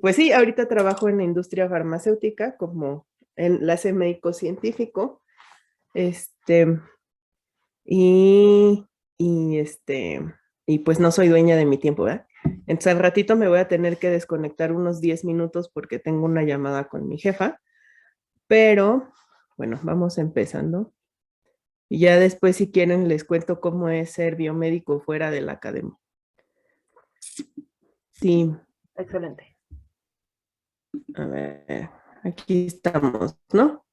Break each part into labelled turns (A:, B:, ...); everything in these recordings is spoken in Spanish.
A: pues sí, ahorita trabajo en la industria farmacéutica como enlace médico científico, este, y, y y pues no soy dueña de mi tiempo, ¿verdad? Entonces al ratito me voy a tener que desconectar unos 10 minutos porque tengo una llamada con mi jefa, pero bueno, vamos empezando. Y ya después, si quieren, les cuento cómo es ser biomédico fuera de la academia. Sí,
B: Excelente.
A: a ver, aquí estamos, ¿no?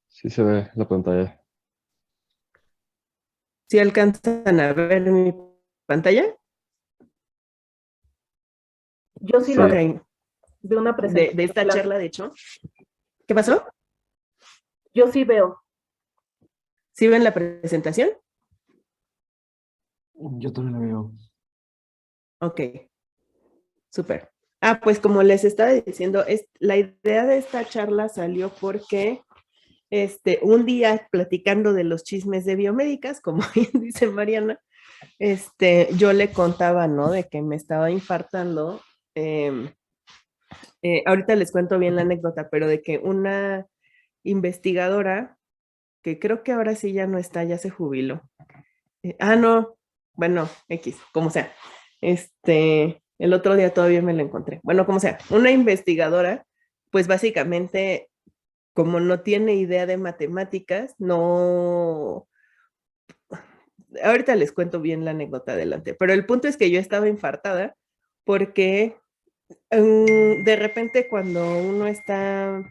C: Sí se ve la pantalla.
A: ¿Sí alcanzan a ver mi pantalla?
B: Yo sí
C: Sí.
B: la
A: Ok,
B: veo, de una
A: de
B: presentación.
A: esta charla, de hecho. ¿Qué pasó?
B: Yo sí veo.
A: ¿Sí ven la presentación?
C: Yo también la veo.
A: Ok, súper. Ah, pues como les estaba diciendo, la idea de esta charla salió porque un día platicando de los chismes de biomédicas, como bien dice Mariana, yo le contaba, ¿no? De que me estaba infartando. em, Ahorita les cuento bien la anécdota, pero de que una investigadora, que creo que ahora sí ya no está, ya se jubiló. No, bueno, X, como sea. El otro día todavía me la encontré. Bueno, como sea, una investigadora, pues básicamente, como no tiene idea de matemáticas, no, ahorita les cuento bien la anécdota adelante, pero el punto es que yo estaba infartada porque de repente cuando uno está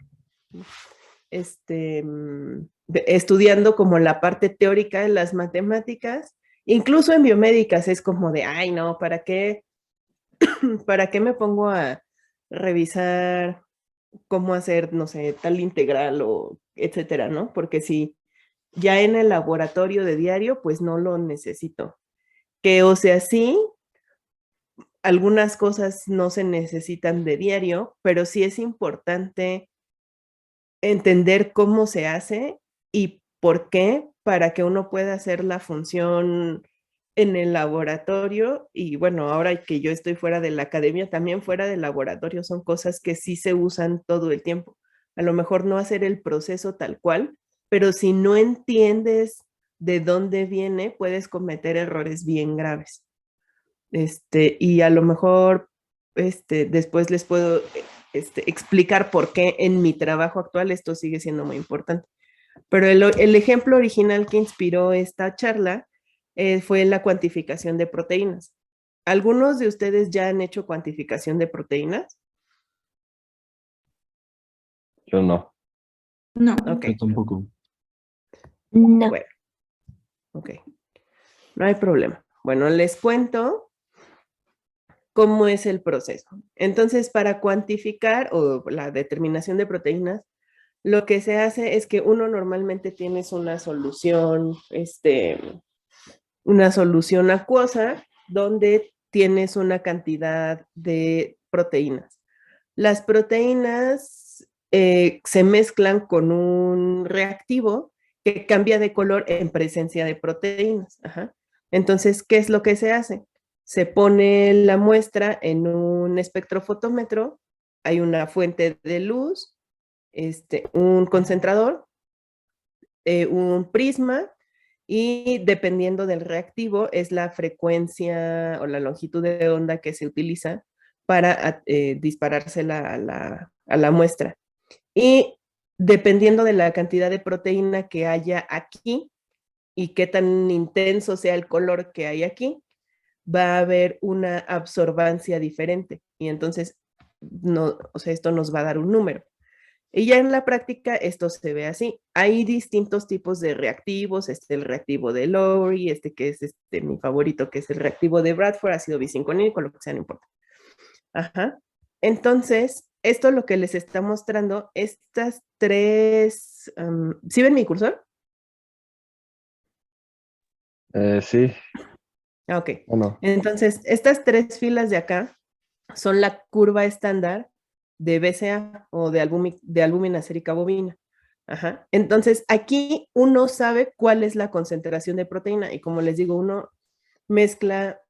A: estudiando como la parte teórica de las matemáticas, incluso en biomédicas es como de, ay no, ¿para qué me pongo a revisar cómo hacer, no sé, tal integral o etcétera, ¿no? Porque si ya en el laboratorio de diario, pues no lo necesito. Que o sea, sí, algunas cosas no se necesitan de diario, pero sí es importante entender cómo se hace y por qué para que uno pueda hacer la función en el laboratorio. Y bueno, ahora que yo estoy fuera de la academia, también fuera del laboratorio son cosas que sí se usan todo el tiempo. A lo mejor no hacer el proceso tal cual, pero si no entiendes de dónde viene, puedes cometer errores bien graves. Y a lo mejor después les puedo explicar por qué en mi trabajo actual esto sigue siendo muy importante. Pero el ejemplo original que inspiró esta charla fue la cuantificación de proteínas. ¿Algunos de ustedes ya han hecho cuantificación de proteínas?
C: Yo no.
D: No.
A: Ok,
C: Yo tampoco.
D: No.
A: bueno, ok, no hay problema. Bueno, les cuento cómo es el proceso. Entonces, para cuantificar o la determinación de proteínas, lo que se hace es que uno normalmente tienes una solución acuosa donde tienes una cantidad de proteínas. Las proteínas se mezclan con un reactivo que cambia de color en presencia de proteínas. Ajá. Entonces, ¿qué es lo que se hace? Se pone la muestra en un espectrofotómetro, hay una fuente de luz, un concentrador, un prisma y dependiendo del reactivo es la frecuencia o la longitud de onda que se utiliza para disparársela a la muestra. Y dependiendo de la cantidad de proteína que haya aquí y qué tan intenso sea el color que hay aquí, va a haber una absorbancia diferente. Y entonces, no, o sea, esto nos va a dar un número. Y ya en la práctica esto se ve así. Hay distintos tipos de reactivos, el reactivo de Lowry, que es mi favorito, que es el reactivo de Bradford, ácido biciclínico, lo que sea, no importa. Ajá. Entonces, esto lo que les está mostrando, estas tres, ¿sí ven mi cursor?
C: Sí.
A: Ok.
C: Bueno.
A: Entonces, estas tres filas de acá son la curva estándar de BCA o de albúmina sérica bovina. Ajá. Entonces, aquí uno sabe cuál es la concentración de proteína y como les digo, uno mezcla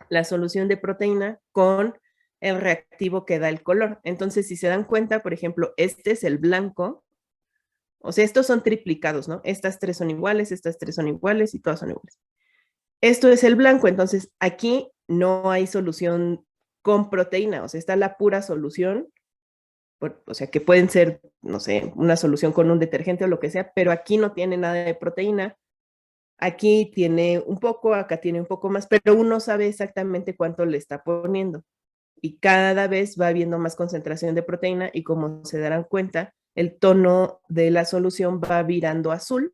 A: la solución de proteína con el reactivo que da el color. Entonces, si se dan cuenta, por ejemplo, este es el blanco. O sea, estos son triplicados, ¿no? Estas tres son iguales y todas son iguales. Esto es el blanco, entonces aquí no hay solución con proteína, o sea, está la pura solución, o sea, que pueden ser, no sé, una solución con un detergente o lo que sea, pero aquí no tiene nada de proteína. Aquí tiene un poco, acá tiene un poco más, pero uno sabe exactamente cuánto le está poniendo. Y cada vez va habiendo más concentración de proteína y como se darán cuenta, el tono de la solución va virando azul,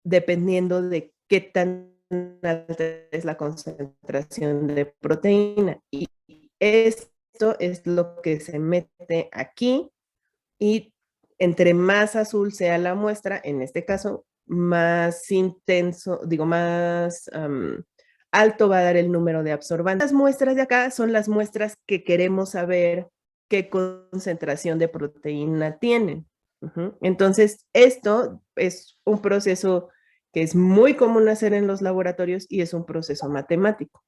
A: dependiendo de qué tan alta es la concentración de proteína. Y esto es lo que se mete aquí y entre más azul sea la muestra, en este caso, más intenso, digo, más alto va a dar el número de absorbantes. Las muestras de acá son las muestras que queremos saber qué concentración de proteína tienen. Entonces, esto es un proceso que es muy común hacer en los laboratorios y es un proceso matemático.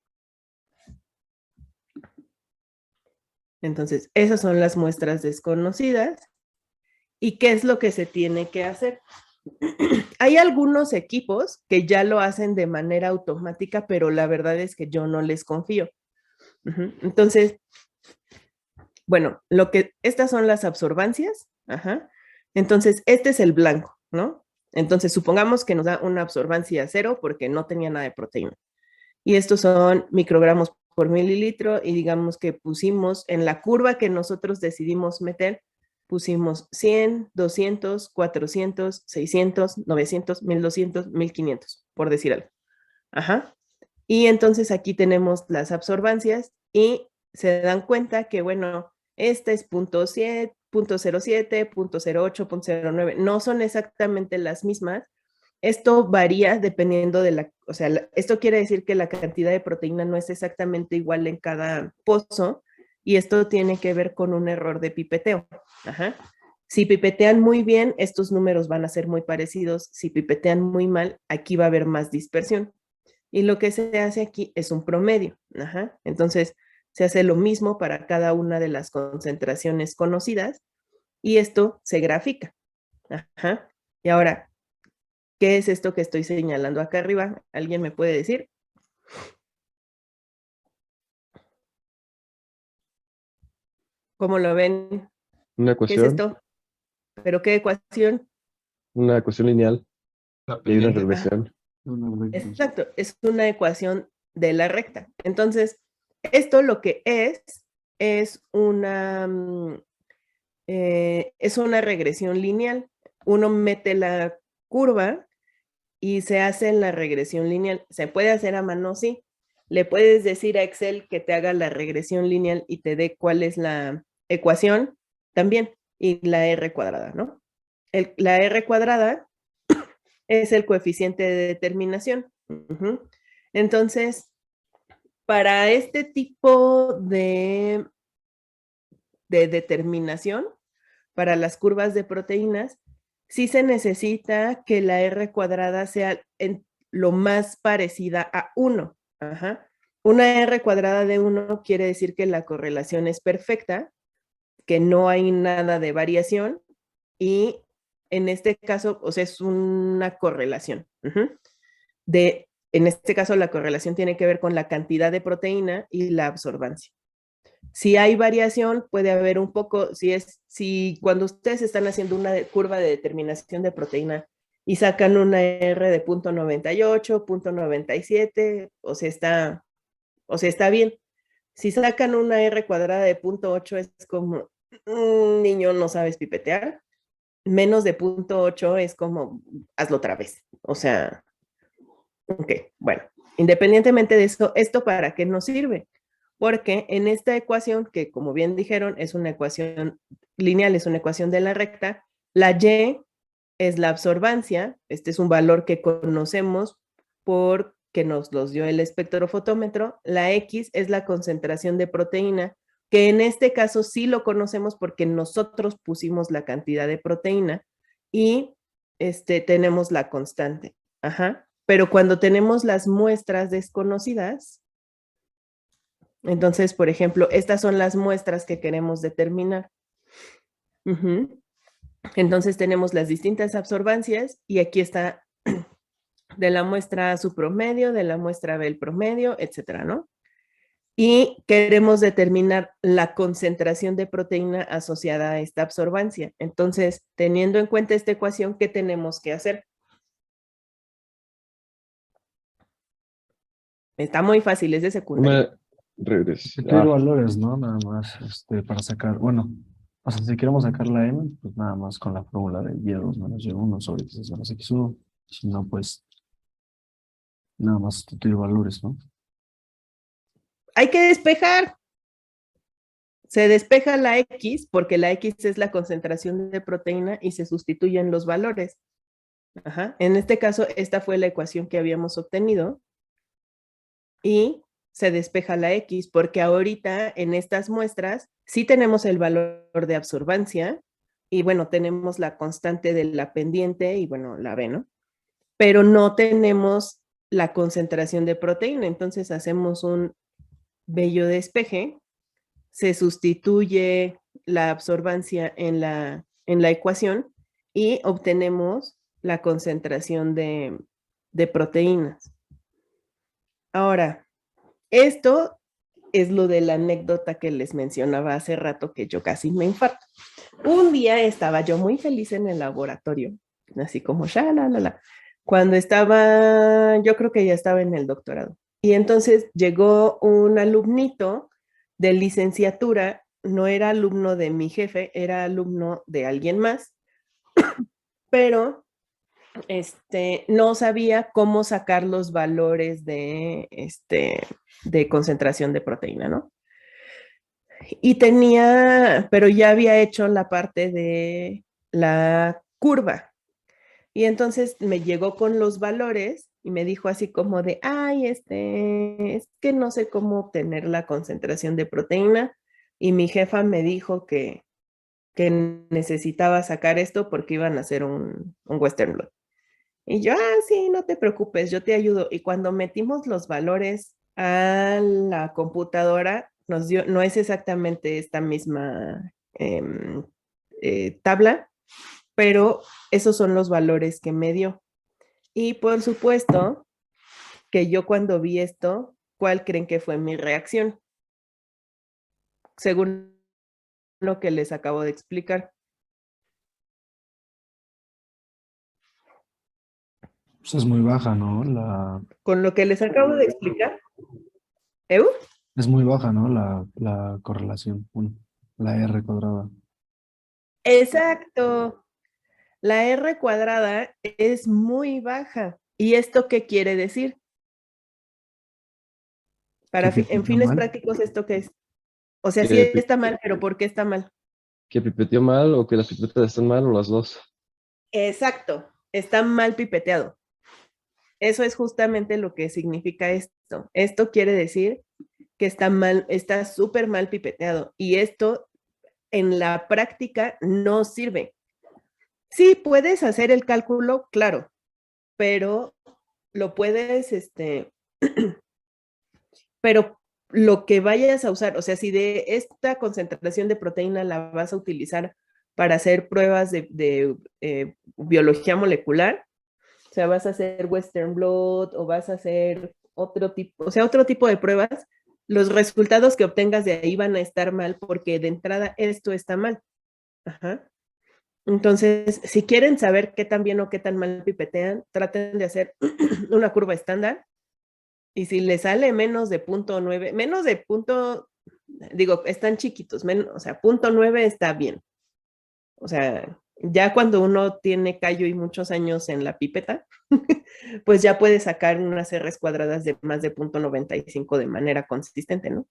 A: Entonces, esas son las muestras desconocidas. ¿Y qué es lo que se tiene que hacer? Hay algunos equipos que ya lo hacen de manera automática, pero la verdad es que yo no les confío. Entonces, bueno, estas son las absorbancias. Entonces, este es el blanco, ¿no? Entonces, supongamos que nos da una absorbancia 0 porque no tenía nada de proteína. Y estos son microgramos por mililitro y digamos que pusimos en la curva que nosotros decidimos meter, pusimos 100, 200, 400, 600, 900, 1200, 1500, por decir algo. Y entonces aquí tenemos las absorbancias y se dan cuenta que, bueno, esta es 0.7, 0.07, 0.08, 0.09. No son exactamente las mismas. Esto varía dependiendo de o sea, esto quiere decir que la cantidad de proteína no es exactamente igual en cada pozo y esto tiene que ver con un error de pipeteo. Si pipetean muy bien, estos números van a ser muy parecidos. Si pipetean muy mal, aquí va a haber más dispersión. Y lo que se hace aquí es un promedio. Entonces, se hace lo mismo para cada una de las concentraciones conocidas y esto se grafica. Y ahora, ¿qué es esto que estoy señalando acá arriba? ¿Alguien me puede decir? ¿Cómo lo ven?
C: Una
A: ¿Qué es
C: ecuación,
A: esto? ¿Pero qué ecuación?
C: una ecuación lineal y una regresión.
A: Exacto, es una ecuación de la recta. Entonces, esto lo que es una regresión lineal. Uno mete la curva y se hace la regresión lineal. ¿Se puede hacer a mano? Sí. Le puedes decir a Excel que te haga la regresión lineal y te dé cuál es la ecuación también, y la R cuadrada, ¿no? La R cuadrada es el coeficiente de determinación. Entonces, para este tipo de determinación, para las curvas de proteínas, sí se necesita que la R cuadrada sea lo más parecida a 1. Una R cuadrada de 1 quiere decir que la correlación es perfecta, que no hay nada de variación y en este caso, o sea, es una correlación. En este caso, la correlación tiene que ver con la cantidad de proteína y la absorbancia. Si hay variación, puede haber un poco, si cuando ustedes están haciendo una curva de determinación de proteína y sacan una R de 0.98, 0.97, o sea, está bien. Si sacan una R cuadrada de 0.8 es como, niño, no sabes pipetear. Menos de 0.8 es como, hazlo otra vez. O sea, ok, bueno, independientemente de eso, ¿esto para qué nos sirve? Porque en esta ecuación, que como bien dijeron, es una ecuación lineal, es una ecuación de la recta, la Y es la absorbancia, este es un valor que conocemos porque nos los dio el espectrofotómetro, la X es la concentración de proteína, que en este caso sí lo conocemos porque nosotros pusimos la cantidad de proteína y tenemos la constante. Pero cuando tenemos las muestras desconocidas, entonces, por ejemplo, estas son las muestras que queremos determinar. Entonces tenemos las distintas absorbancias y aquí está de la muestra A su promedio, de la muestra B el promedio, etcétera, ¿no? Y queremos determinar la concentración de proteína asociada a esta absorbancia. Entonces, teniendo en cuenta esta ecuación, ¿qué tenemos que hacer? Está muy fácil, es de secundaria.
C: Regresar.
E: Valores, ¿no? Nada más, para sacar, bueno, o sea, si queremos sacar la M, pues nada más con la fórmula de Y2 menos Y1 sobre X menos X1. Si no, pues nada más sustituir valores, ¿no?
A: Hay que despejar. Se despeja la X porque la X es la concentración de proteína y se sustituyen los valores. Ajá. En este caso, esta fue la ecuación que habíamos obtenido y se despeja la X porque ahorita en estas muestras sí tenemos el valor de absorbancia y bueno, tenemos la constante de la pendiente y bueno, la B, ¿no? Pero no tenemos la concentración de proteína, entonces hacemos un bello despeje, se sustituye la absorbancia en la ecuación y obtenemos la concentración de proteínas. Ahora, esto es lo de la anécdota que les mencionaba hace rato que yo casi me infarto. Un día estaba yo muy feliz en el laboratorio, así como cuando estaba, yo creo que ya estaba en el doctorado. Y entonces llegó un alumnito de licenciatura, no era alumno de mi jefe, era alumno de alguien más, pero no sabía cómo sacar los valores de concentración de proteína, ¿no? Y pero ya había hecho la parte de la curva. Y entonces me llegó con los valores y me dijo así como de, ay, es que no sé cómo obtener la concentración de proteína. Y mi jefa me dijo que necesitaba sacar esto porque iban a hacer un Western Blot. Y yo, sí, no te preocupes, yo te ayudo. Y cuando metimos los valores a la computadora, nos dio, no es exactamente esta misma tabla, pero esos son los valores que me dio. Y por supuesto que yo cuando vi esto, ¿cuál creen que fue mi reacción? Según lo que les acabo de explicar.
E: Pues es muy baja, ¿no?
A: Con lo que les acabo de explicar. ¿Eu?
E: Es muy baja, ¿no? La correlación, bueno, la R cuadrada.
A: Exacto. La R cuadrada es muy baja. ¿Y esto qué quiere decir? En fines prácticos, ¿esto qué es? O sea, sí está mal, pero ¿por qué está mal?
C: ¿Que pipeteó mal o que las pipetas están mal o las dos? Exacto,
A: está mal pipeteado. Eso es justamente lo que significa esto. Esto quiere decir que está súper mal pipeteado y esto en la práctica no sirve. Sí, puedes hacer el cálculo, claro, pero lo puedes, pero lo que vayas a usar, o sea, si de esta concentración de proteína la vas a utilizar para hacer pruebas de biología molecular, o sea, vas a hacer Western Blot o vas a hacer otro tipo de pruebas, los resultados que obtengas de ahí van a estar mal porque de entrada esto está mal. Ajá. Entonces, si quieren saber qué tan bien o qué tan mal pipetean, traten de hacer una curva estándar y si les sale menos de 0.9, menos de están chiquitos, o sea, 0.9 está bien. O sea, ya cuando uno tiene callo y muchos años en la pipeta, pues ya puede sacar unas R's cuadradas de más de 0.95 de manera consistente, ¿no?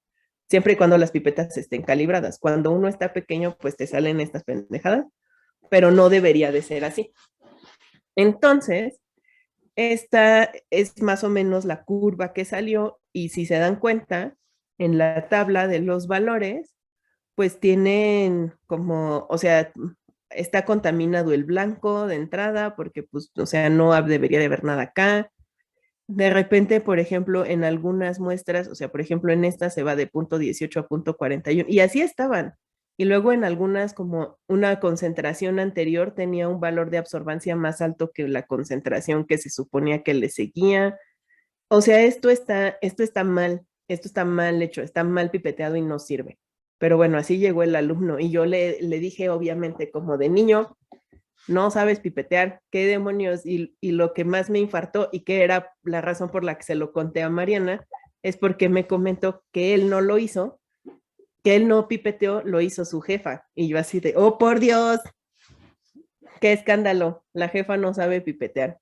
A: Siempre y cuando las pipetas estén calibradas. Cuando uno está pequeño, pues te salen estas pendejadas, pero no debería de ser así. Entonces, esta es más o menos la curva que salió y si se dan cuenta, en la tabla de los valores, pues tienen como, o sea, está contaminado el blanco de entrada porque, pues, o sea, no debería de haber nada acá. de repente, por ejemplo, en algunas muestras, o sea, por ejemplo, en esta se va de punto 18 a punto 41, y así estaban. Y luego en algunas, como una concentración anterior tenía un valor de absorbancia más alto que la concentración que se suponía que le seguía. O sea, esto está mal hecho, está mal pipeteado y no sirve. Pero bueno, así llegó el alumno y yo le dije, obviamente, como de niño, no sabes pipetear, qué demonios. Y lo que más me infartó y que era la razón por la que se lo conté a Mariana, es porque me comentó que él no lo hizo, que él no pipeteó, lo hizo su jefa. Y yo así de, oh, por Dios, qué escándalo, la jefa no sabe pipetear.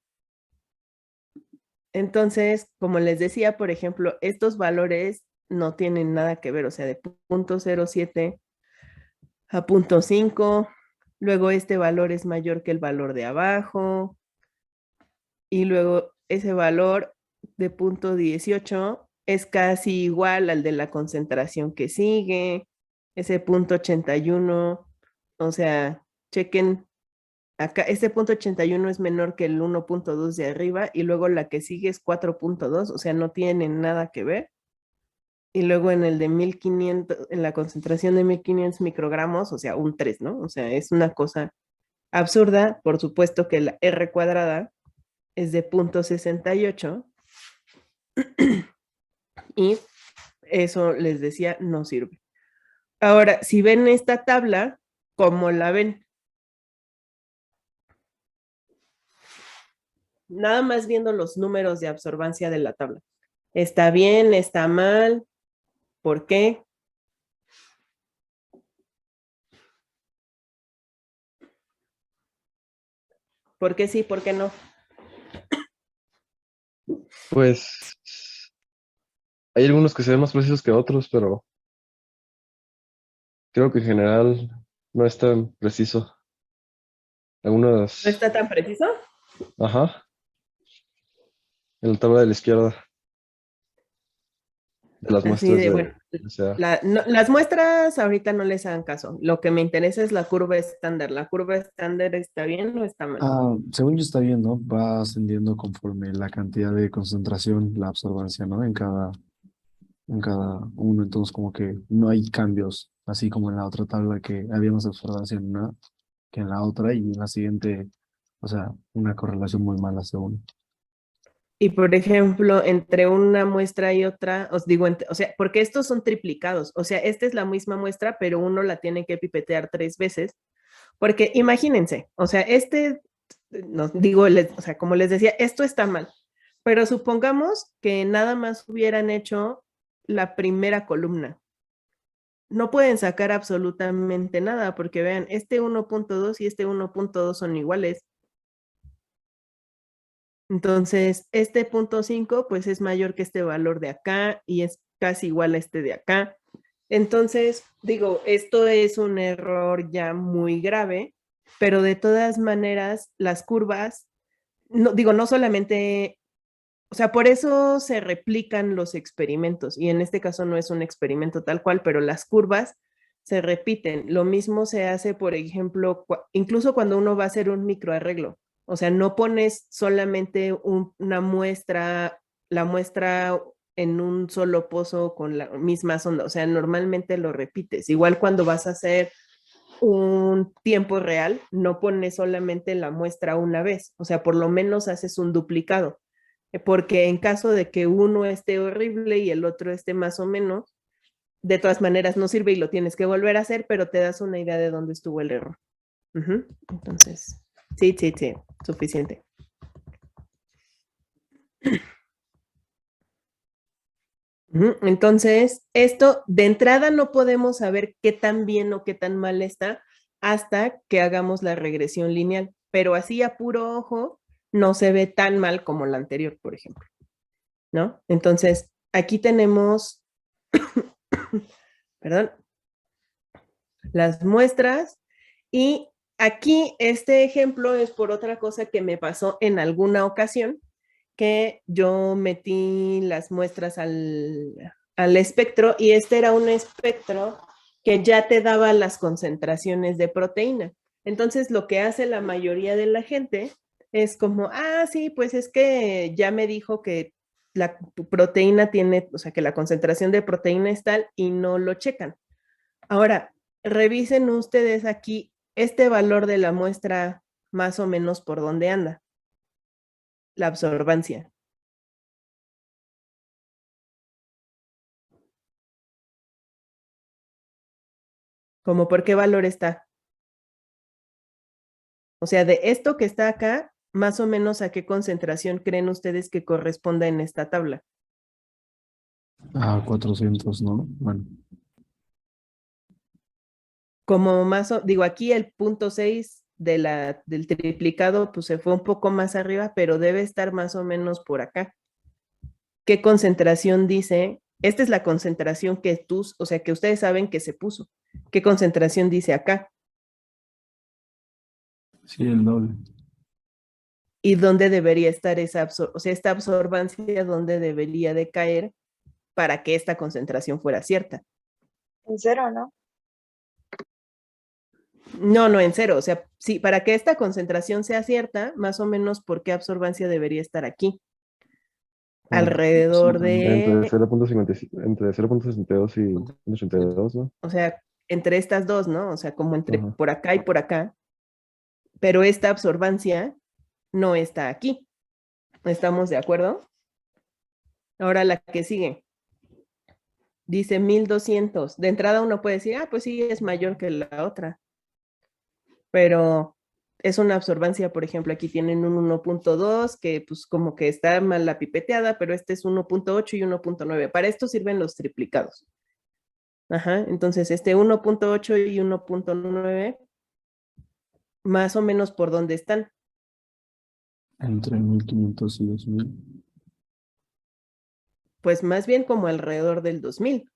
A: Entonces, como les decía, por ejemplo, estos valores no tienen nada que ver, o sea, de punto 07 a punto 5, luego este valor es mayor que el valor de abajo, y luego ese valor de punto 18 es casi igual al de la concentración que sigue, ese punto 81, o sea, chequen, acá este punto 81 es menor que el 1.2 de arriba y luego la que sigue es 4.2, o sea, no tienen nada que ver. Y luego en el de 1500, en la concentración de 1500 microgramos, o sea, un 3, ¿no? O sea, es una cosa absurda. Por supuesto que la R cuadrada es de 0.68 y eso les decía, no sirve. Ahora, si ven esta tabla, ¿cómo la ven? Nada más viendo los números de absorbancia de la tabla. ¿Está bien? ¿Está mal? ¿Por qué? ¿Por qué sí? ¿Por qué no?
C: Pues hay algunos que se ven más precisos que otros, pero creo que en general no es tan preciso.
A: ¿No
C: Algunas,
A: está tan preciso?
C: ajá, en la tabla de la izquierda de las
A: Así
C: muestras
A: de, bueno,
C: o sea,
A: las muestras ahorita no les hagan caso. Lo que me interesa es la curva estándar. ¿La curva estándar está bien o está mal?
E: Según yo está bien, ¿no? Va ascendiendo conforme la cantidad de concentración, la absorbancia, ¿no? En cada uno, entonces como que no hay cambios, así como en la otra tabla que había más absorbancia en una que en la otra y en la siguiente, o sea, una correlación muy mala según.
A: Y por ejemplo, entre una muestra y otra, os digo, o sea, porque estos son triplicados, o sea, esta es la misma muestra, pero uno la tiene que pipetear 3 veces, porque imagínense, o sea, no digo, o sea, como les decía, esto está mal, pero supongamos que nada más hubieran hecho la primera columna. No pueden sacar absolutamente nada, porque vean, este 1.2 y este 1.2 son iguales. Entonces, este punto 5 pues es mayor que este valor de acá y es casi igual a este de acá. Entonces, digo, esto es un error ya muy grave, pero de todas maneras, las curvas, no, digo, no solamente, o sea, por eso se replican los experimentos y en este caso no es un experimento tal cual, pero las curvas se repiten. Lo mismo se hace, por ejemplo, incluso cuando uno va a hacer un microarreglo. O sea, no pones solamente una muestra, la muestra en un solo pozo con la misma sonda. O sea, normalmente lo repites. Igual cuando vas a hacer un tiempo real, no pones solamente la muestra una vez. O sea, por lo menos haces un duplicado. Porque en caso de que uno esté horrible y el otro esté más o menos, de todas maneras no sirve y lo tienes que volver a hacer, pero te das una idea de dónde estuvo el error. Entonces, sí, suficiente. Entonces, esto de entrada no podemos saber qué tan bien o qué tan mal está hasta que hagamos la regresión lineal, pero así a puro ojo no se ve tan mal como la anterior, por ejemplo, ¿no? Entonces, aquí tenemos, perdón, las muestras y aquí este ejemplo es por otra cosa que me pasó en alguna ocasión, que yo metí las muestras al espectro y este era un espectro que ya te daba las concentraciones de proteína. Entonces lo que hace la mayoría de la gente es como, sí, pues es que ya me dijo que la proteína tiene, o sea, que la concentración de proteína es tal y no lo checan. Ahora, revisen ustedes aquí este valor de la muestra más o menos por dónde anda. La absorbancia. ¿Cómo por qué valor está? O sea, de esto que está acá, más o menos a qué concentración creen ustedes que corresponda en esta tabla.
E: Ah, 400, ¿no? Bueno,
A: Como más, digo, aquí el punto 6 del triplicado, pues se fue un poco más arriba, pero debe estar más o menos por acá. ¿Qué concentración dice? Esta es la concentración que tú, o sea, que ustedes saben que se puso. ¿Qué concentración dice acá?
E: sí, el doble.
A: ¿Y dónde debería estar esa o sea, esta absorbancia, dónde debería de caer para que esta concentración fuera cierta?
F: En cero, ¿no?
A: No, no en cero. O sea, sí, para que esta concentración sea cierta, más o menos por qué absorbancia debería estar aquí. Alrededor
C: Entre
A: de,
C: 0.55, entre 0.62 y 0.82, ¿no?
A: o sea, entre estas dos, ¿no? O sea, como entre
C: Ajá.
A: por acá y por acá. Pero esta absorbancia no está aquí. ¿Estamos de acuerdo? Ahora la que sigue. Dice 1200. De entrada uno puede decir, ah, pues sí, es mayor que la otra. Pero es una absorbancia, por ejemplo, aquí tienen un 1.2 que pues como que está mal la pipeteada, pero este es 1.8 y 1.9. Para esto sirven los triplicados. Ajá, entonces este 1.8 y 1.9, más o menos por dónde están.
E: Entre 1500 y 2000.
A: Pues más bien como alrededor del 2000.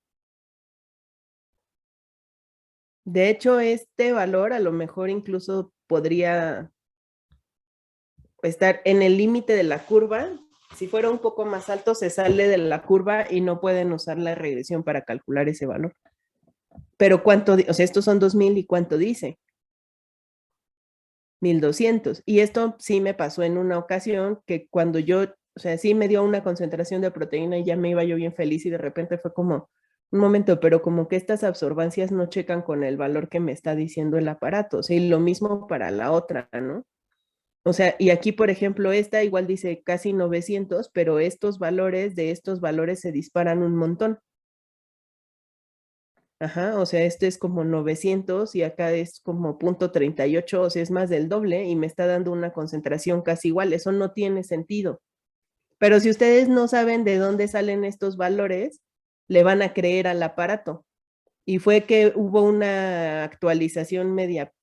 A: De hecho, este valor a lo mejor incluso podría estar en el límite de la curva. Si fuera un poco más alto, se sale de la curva y no pueden usar la regresión para calcular ese valor. Pero ¿cuánto? O sea, estos son 2000 y ¿cuánto dice? 1200. Y esto sí me pasó en una ocasión que cuando yo, o sea, sí me dio una concentración de proteína y ya me iba yo bien feliz y de repente fue como, un momento, pero como que estas absorbancias no checan con el valor que me está diciendo el aparato. O sea, y lo mismo para la otra, ¿no? O sea, y aquí, por ejemplo, esta igual dice casi 900, pero estos valores de estos valores se disparan un montón. Ajá, o sea, este es como 900 y acá es como 0.38, o sea, es más del doble y me está dando una concentración casi igual. Eso no tiene sentido. Pero si ustedes no saben de dónde salen estos valores, le van a creer al aparato. Y fue que hubo una actualización media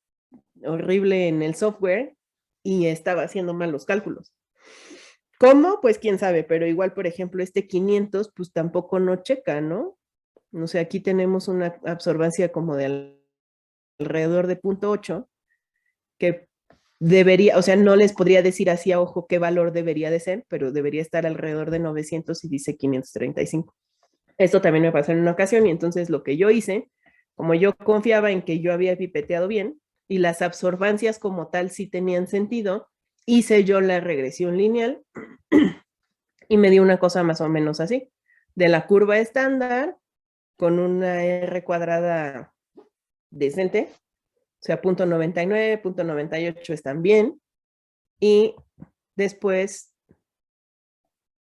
A: horrible en el software y estaba haciendo mal los cálculos. ¿Cómo? Pues quién sabe, pero igual, por ejemplo, este 500, pues tampoco no checa, ¿no? O sea, aquí tenemos una absorbancia como de alrededor de 0.8, que debería, o sea, no les podría decir así a ojo qué valor debería de ser, pero debería estar alrededor de 900 y dice 535. Esto también me pasó en una ocasión y entonces lo que yo hice, como yo confiaba en que yo había pipeteado bien y las absorbancias como tal sí tenían sentido, hice yo la regresión lineal y me dio una cosa más o menos así. De la curva estándar con una R cuadrada decente, o sea, 0.99, 0.98 están bien. Y después,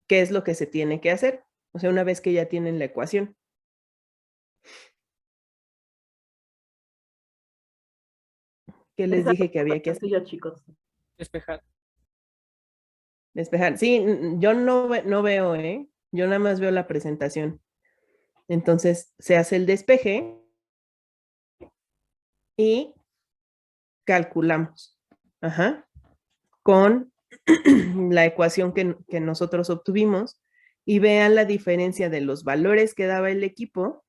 A: ¿qué es lo que se tiene que hacer? O sea, una vez que ya tienen la ecuación. ¿Qué les dije que había que hacer?
B: Sencillo, chicos.
G: Despejar.
A: Despejar. Sí, yo no veo, ¿eh? Yo nada más veo la presentación. Entonces, se hace el despeje y calculamos. Ajá. Con la ecuación que nosotros obtuvimos y vean la diferencia de los valores que daba el equipo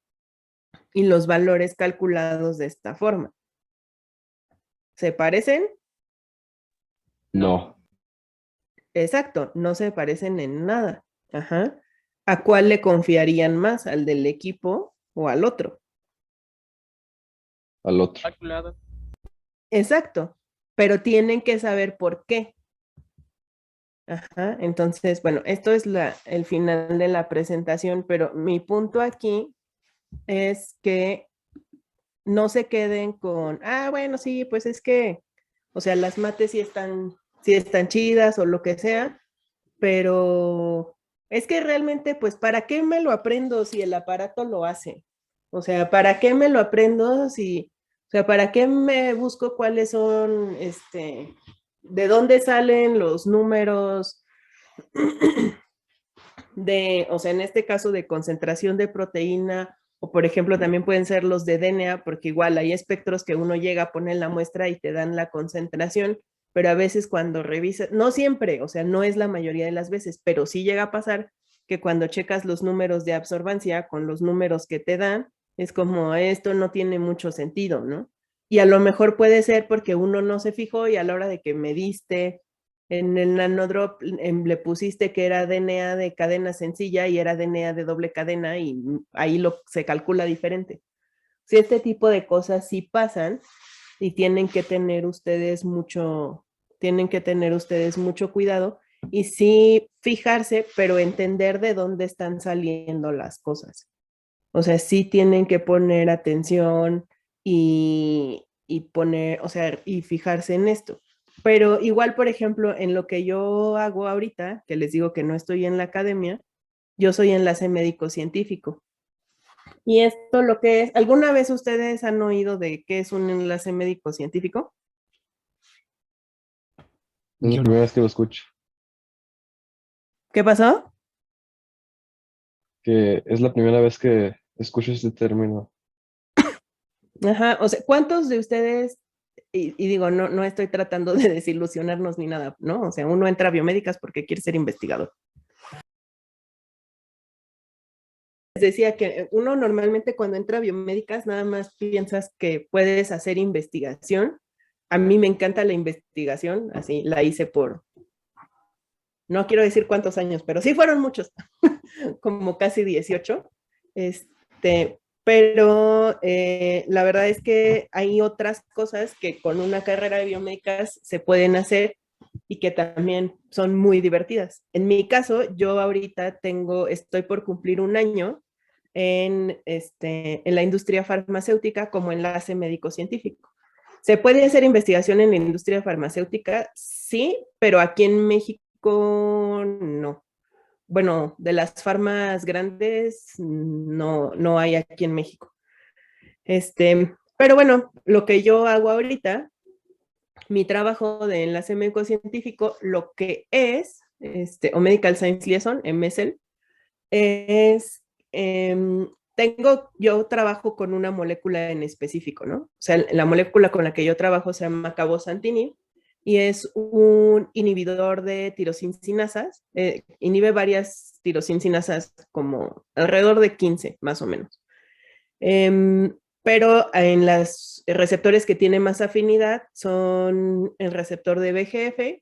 A: y los valores calculados de esta forma. ¿Se parecen?
C: No.
A: Exacto, no se parecen en nada. Ajá. ¿A cuál le confiarían más? ¿Al del equipo o al otro?
C: Al otro.
G: Calculado.
A: Exacto, pero tienen que saber por qué. Ajá, entonces, bueno, esto es el final de la presentación, pero mi punto aquí es que no se queden con, bueno, sí, pues es que, o sea, las mates sí están chidas o lo que sea, pero es que realmente, pues, ¿para qué me lo aprendo si el aparato lo hace? O sea, ¿para qué me lo aprendo si, o sea, ¿para qué me busco cuáles son, de dónde salen los números o sea, en este caso de concentración de proteína, o por ejemplo también pueden ser los de DNA, porque igual hay espectros que uno llega a poner en la muestra y te dan la concentración, pero a veces cuando revisas, no siempre, o sea, no es la mayoría de las veces, pero sí llega a pasar que cuando checas los números de absorbancia con los números que te dan, es como esto no tiene mucho sentido, ¿no? Y a lo mejor puede ser porque uno no se fijó y a la hora de que mediste en el nanodrop le pusiste que era DNA de cadena sencilla y era DNA de doble cadena y ahí se calcula diferente. Si este tipo de cosas sí pasan y tienen que tener ustedes mucho cuidado y sí fijarse, pero entender de dónde están saliendo las cosas. O sea, sí tienen que poner atención y poner, o sea, y fijarse en esto. Pero igual, por ejemplo, en lo que yo hago ahorita, que les digo que no estoy en la academia, yo soy enlace médico científico. Y esto lo que es, ¿alguna vez ustedes han oído de qué es un enlace médico científico?
C: Es la
E: Yo
C: primera
E: no.
C: vez que lo escucho,
A: ¿Qué pasó?
C: que es la primera vez que escucho este término.
A: Ajá, o sea, ¿cuántos de ustedes, y digo, no estoy tratando de desilusionarnos ni nada, ¿no? O sea, uno entra a biomédicas porque quiere ser investigador. Decía que uno normalmente cuando entra a biomédicas nada más piensas que puedes hacer investigación. A mí me encanta la investigación, así la hice no quiero decir cuántos años, pero sí fueron muchos, como casi 18. Pero la verdad es que hay otras cosas que con una carrera de biomédicas se pueden hacer y que también son muy divertidas. En mi caso, yo ahorita estoy por cumplir un año en la industria farmacéutica como enlace médico-científico. ¿Se puede hacer investigación en la industria farmacéutica? Sí, pero aquí en México no. Bueno, de las farmas grandes no hay aquí en México. Pero bueno, lo que yo hago ahorita, mi trabajo de enlace médico científico, lo que es, o Medical Science Liaison, MSL, es, yo trabajo con una molécula en específico, ¿no? O sea, la molécula con la que yo trabajo se llama cabozantinib y es un inhibidor de tirosincinasas, inhibe varias tirosincinasas como alrededor de 15 más o menos. Pero en los receptores que tiene más afinidad son el receptor de VEGF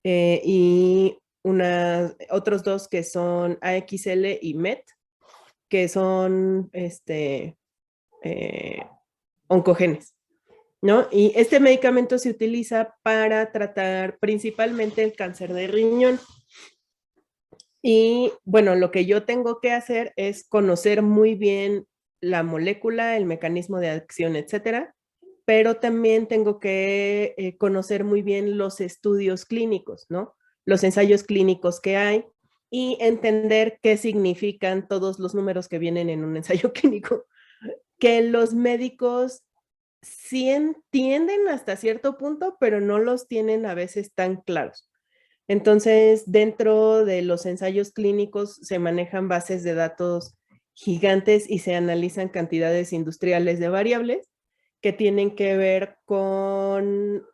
A: y otros dos que son AXL y MET, que son oncogenes, ¿no? Y este medicamento se utiliza para tratar principalmente el cáncer de riñón. Y bueno, lo que yo tengo que hacer es conocer muy bien la molécula, el mecanismo de acción, etcétera, pero también tengo que conocer muy bien los estudios clínicos, ¿no? Los ensayos clínicos que hay y entender qué significan todos los números que vienen en un ensayo clínico, que los médicos sí entienden hasta cierto punto, pero no los tienen a veces tan claros. Entonces, dentro de los ensayos clínicos se manejan bases de datos gigantes y se analizan cantidades industriales de variables que tienen que ver con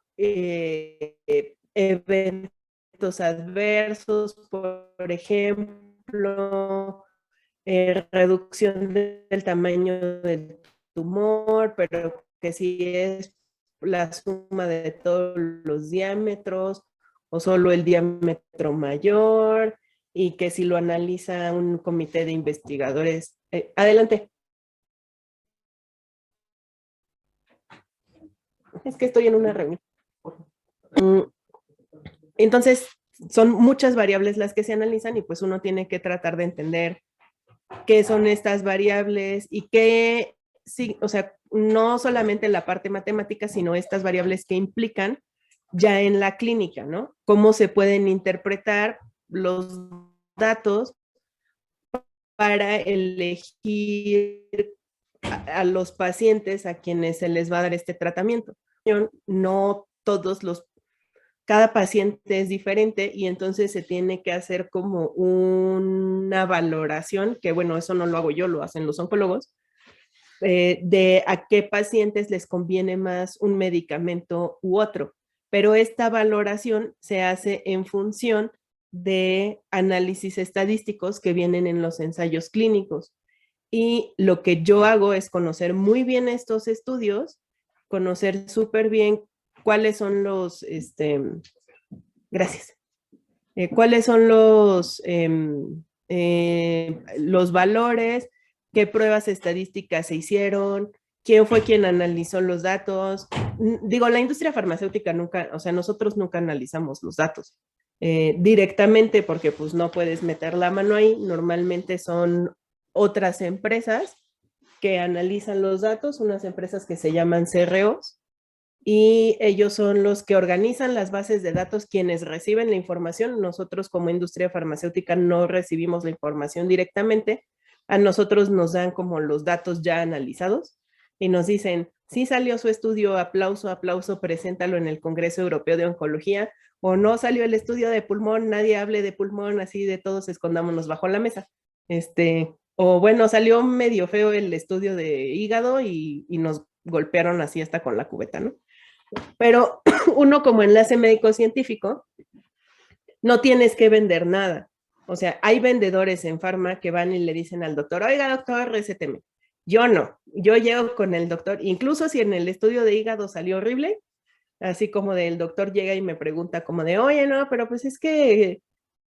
A: eventos adversos, por ejemplo, reducción del tamaño del tumor, pero que si es la suma de todos los diámetros o solo el diámetro mayor, y que si lo analiza un comité de investigadores. Adelante. Es que estoy en una reunión. Entonces, son muchas variables las que se analizan y pues uno tiene que tratar de entender qué son estas variables y qué, sí, o sea, no solamente la parte matemática, sino estas variables que implican ya en la clínica, ¿no? Cómo se pueden interpretar los datos para elegir a los pacientes a quienes se les va a dar este tratamiento. No todos los, cada paciente es diferente y entonces se tiene que hacer como una valoración, que bueno, eso no lo hago yo, lo hacen los oncólogos, de a qué pacientes les conviene más un medicamento u otro. Pero esta valoración se hace en función de análisis estadísticos que vienen en los ensayos clínicos. Y lo que yo hago es conocer muy bien estos estudios, conocer súper bien cuáles son los, gracias, cuáles son los valores, qué pruebas estadísticas se hicieron, quién fue quien analizó los datos. Digo, la industria farmacéutica nunca, o sea, nosotros nunca analizamos los datos directamente porque pues no puedes meter la mano ahí. Normalmente son otras empresas que analizan los datos, unas empresas que se llaman CROs, y ellos son los que organizan las bases de datos, quienes reciben la información. Nosotros como industria farmacéutica no recibimos la información directamente, a nosotros nos dan como los datos ya analizados y nos dicen, sí salió su estudio, aplauso, aplauso, preséntalo en el Congreso Europeo de Oncología, o no salió el estudio de pulmón, nadie hable de pulmón, así de todos escondámonos bajo la mesa. O bueno, salió medio feo el estudio de hígado y nos golpearon así hasta con la cubeta, ¿no? Pero uno como enlace médico científico, no tienes que vender nada. O sea, hay vendedores en farma que van y le dicen al doctor, oiga doctor, recéteme. Yo no, yo llego con el doctor, incluso si en el estudio de hígado salió horrible, así como el doctor llega y me pregunta como de, oye, no, pero pues es que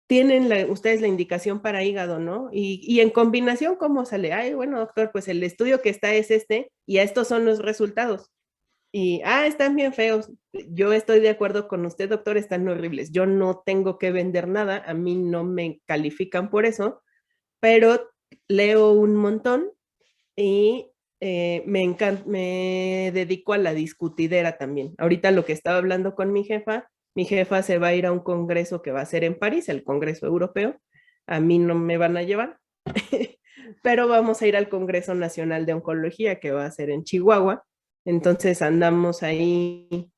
A: tienen ustedes la indicación para hígado, ¿no? Y en combinación, ¿cómo sale? Ay, bueno, doctor, pues el estudio que está es este y estos son los resultados. Y, están bien feos. Yo estoy de acuerdo con usted, doctor, están horribles. Yo no tengo que vender nada, a mí no me califican por eso, pero leo un montón y me dedico a la discutidera también. Ahorita lo que estaba hablando con mi jefa se va a ir a un congreso que va a ser en París, el Congreso Europeo. A mí no me van a llevar, pero vamos a ir al Congreso Nacional de Oncología que va a ser en Chihuahua. Entonces andamos ahí.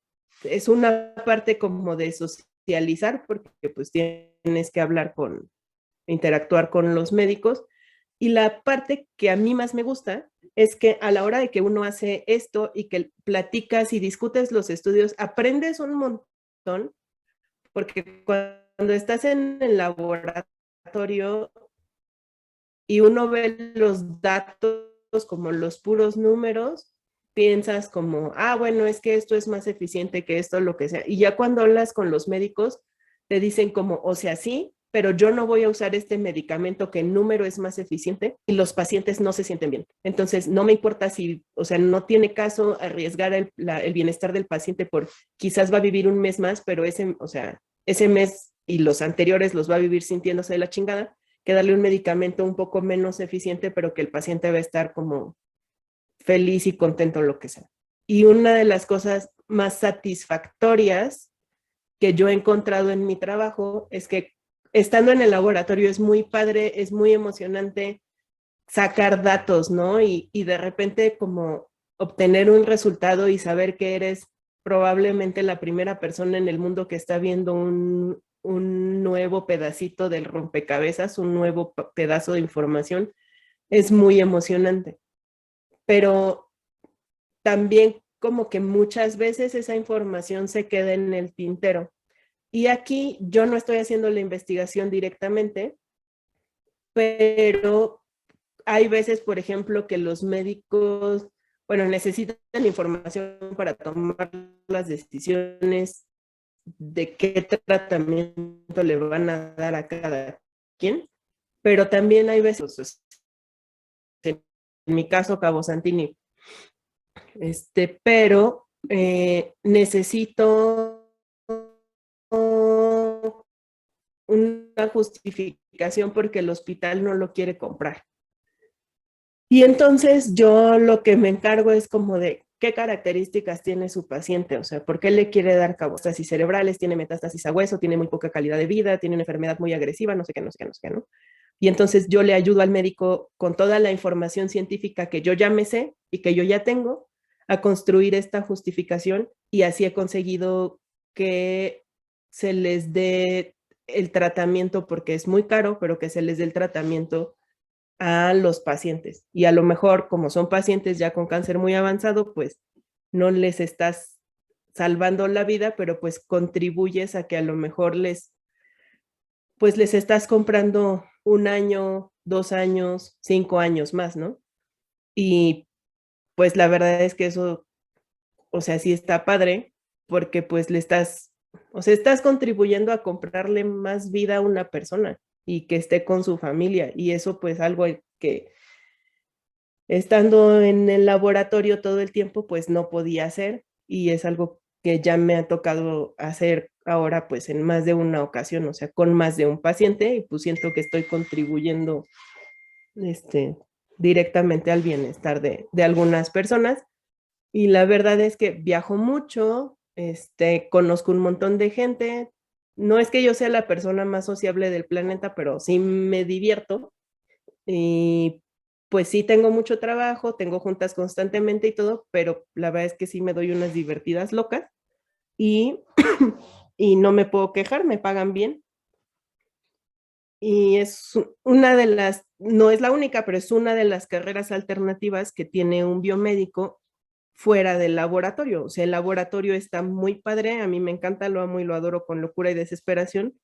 A: Es una parte como de socializar porque pues tienes que hablar interactuar con los médicos. Y la parte que a mí más me gusta es que a la hora de que uno hace esto y que platicas y discutes los estudios, aprendes un montón, porque cuando estás en el laboratorio y uno ve los datos como los puros números, piensas como, bueno, es que esto es más eficiente que esto, lo que sea. Y ya cuando hablas con los médicos, te dicen como, o sea, sí, pero yo no voy a usar este medicamento que en número es más eficiente y los pacientes no se sienten bien. Entonces, no me importa si, o sea, no tiene caso arriesgar el bienestar del paciente por quizás va a vivir un mes más, pero ese mes y los anteriores los va a vivir sintiéndose de la chingada, que darle un medicamento un poco menos eficiente, pero que el paciente va a estar como feliz y contento, lo que sea. Y una de las cosas más satisfactorias que yo he encontrado en mi trabajo es que estando en el laboratorio es muy padre, es muy emocionante sacar datos, ¿no? Y de repente como obtener un resultado y saber que eres probablemente la primera persona en el mundo que está viendo un nuevo pedacito del rompecabezas, un nuevo pedazo de información, es muy emocionante. Pero también como que muchas veces esa información se queda en el tintero. Y aquí yo no estoy haciendo la investigación directamente, pero hay veces, por ejemplo, que los médicos, bueno, necesitan información para tomar las decisiones de qué tratamiento le van a dar a cada quien, pero también hay veces, en mi caso, Cabosantini, pero necesito esta justificación porque el hospital no lo quiere comprar. Y entonces yo lo que me encargo es como de qué características tiene su paciente, o sea, por qué le quiere dar metástasis cerebrales, tiene metástasis a hueso, tiene muy poca calidad de vida, tiene una enfermedad muy agresiva, no sé qué, no sé qué, no sé qué, ¿no? Y entonces yo le ayudo al médico con toda la información científica que yo ya me sé y que yo ya tengo a construir esta justificación, y así he conseguido que se les dé el tratamiento, porque es muy caro, pero que se les dé el tratamiento a los pacientes. Y a lo mejor, como son pacientes ya con cáncer muy avanzado, pues no les estás salvando la vida, pero pues contribuyes a que a lo mejor les estás comprando 1 año, 2 años, 5 años más, ¿no? Y pues la verdad es que eso, o sea, sí está padre, porque pues estás contribuyendo a comprarle más vida a una persona y que esté con su familia. Y eso pues algo que estando en el laboratorio todo el tiempo pues no podía hacer, y es algo que ya me ha tocado hacer ahora pues en más de una ocasión, o sea, con más de un paciente, y pues siento que estoy contribuyendo directamente al bienestar de algunas personas. Y la verdad es que viajo mucho, conozco un montón de gente. No es que yo sea la persona más sociable del planeta, pero sí me divierto. Y pues sí tengo mucho trabajo, tengo juntas constantemente y todo, pero la verdad es que sí me doy unas divertidas locas y, y no me puedo quejar, me pagan bien. Y es una de las, no es la única, pero es una de las carreras alternativas que tiene un biomédico fuera del laboratorio. O sea, el laboratorio está muy padre, a mí me encanta, lo amo y lo adoro con locura y desesperación,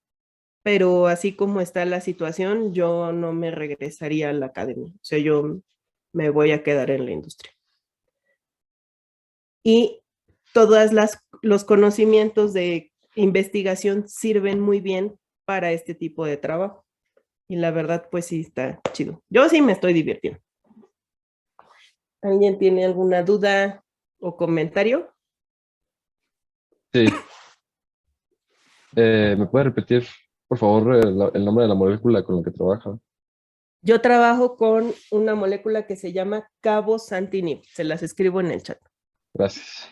A: pero así como está la situación, yo no me regresaría a la academia. O sea, yo me voy a quedar en la industria. Y todos los conocimientos de investigación sirven muy bien para este tipo de trabajo. Y la verdad, pues sí está chido. Yo sí me estoy divirtiendo. ¿Alguien tiene alguna duda o comentario?
C: Sí. ¿Me puede repetir, por favor, el nombre de la molécula con la que trabaja?
A: Yo trabajo con una molécula que se llama cabozantinib. Se las escribo en el chat.
C: Gracias.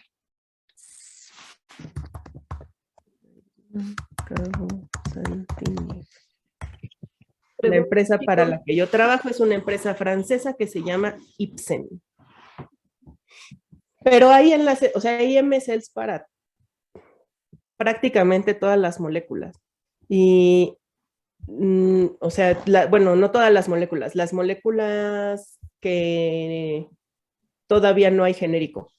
A: Cabozantinib. La empresa para la que yo trabajo es una empresa francesa que se llama Ipsen. Pero hay o sea, hay MSLs para prácticamente todas las moléculas. Y, o sea, bueno, no todas las moléculas que todavía no hay genérico.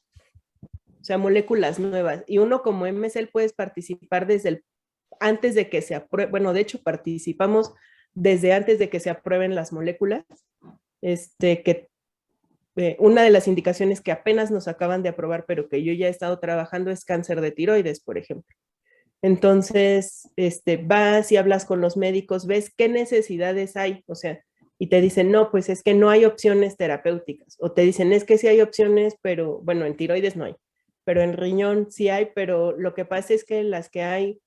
A: O sea, moléculas nuevas. Y uno como MSL puedes participar antes de que se apruebe. Bueno, de hecho, participamos desde antes de que se aprueben las moléculas. Una de las indicaciones que apenas nos acaban de aprobar, pero que yo ya he estado trabajando, es cáncer de tiroides, por ejemplo. Entonces, vas y hablas con los médicos, ves qué necesidades hay, o sea, y te dicen, no, pues es que no hay opciones terapéuticas, o te dicen, es que sí hay opciones, pero bueno, en tiroides no hay, pero en riñón sí hay, pero lo que pasa es que las que hay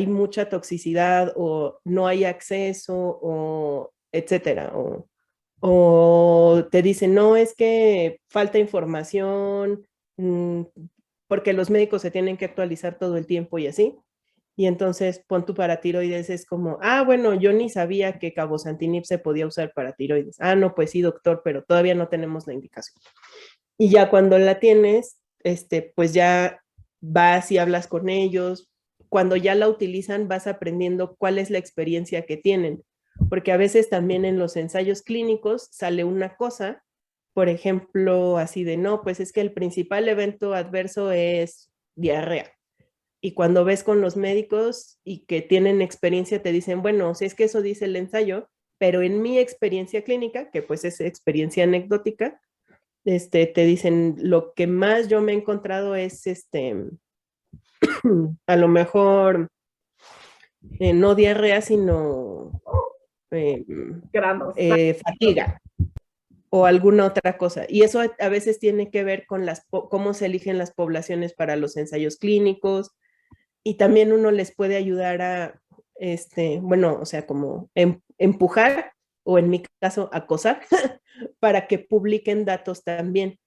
A: mucha toxicidad, o no hay acceso, o etcétera, o te dicen, no, es que falta información, porque los médicos se tienen que actualizar todo el tiempo y así. Y entonces pon tu para tiroides, es como, bueno, yo ni sabía que cabozantinib se podía usar para tiroides. No, pues sí, doctor, pero todavía no tenemos la indicación. Y ya cuando la tienes, pues ya vas y hablas con ellos. Cuando ya la utilizan, vas aprendiendo cuál es la experiencia que tienen, porque a veces también en los ensayos clínicos sale una cosa, por ejemplo, así de, no, pues es que el principal evento adverso es diarrea. Y cuando ves con los médicos y que tienen experiencia, te dicen, bueno, si es que eso dice el ensayo, pero en mi experiencia clínica, que pues es experiencia anecdótica, te dicen, lo que más yo me he encontrado es, a lo mejor, no diarrea, sino fatiga o alguna otra cosa. Y eso a veces tiene que ver con cómo se eligen las poblaciones para los ensayos clínicos, y también uno les puede ayudar bueno, o sea, como empujar o en mi caso acosar para que publiquen datos también.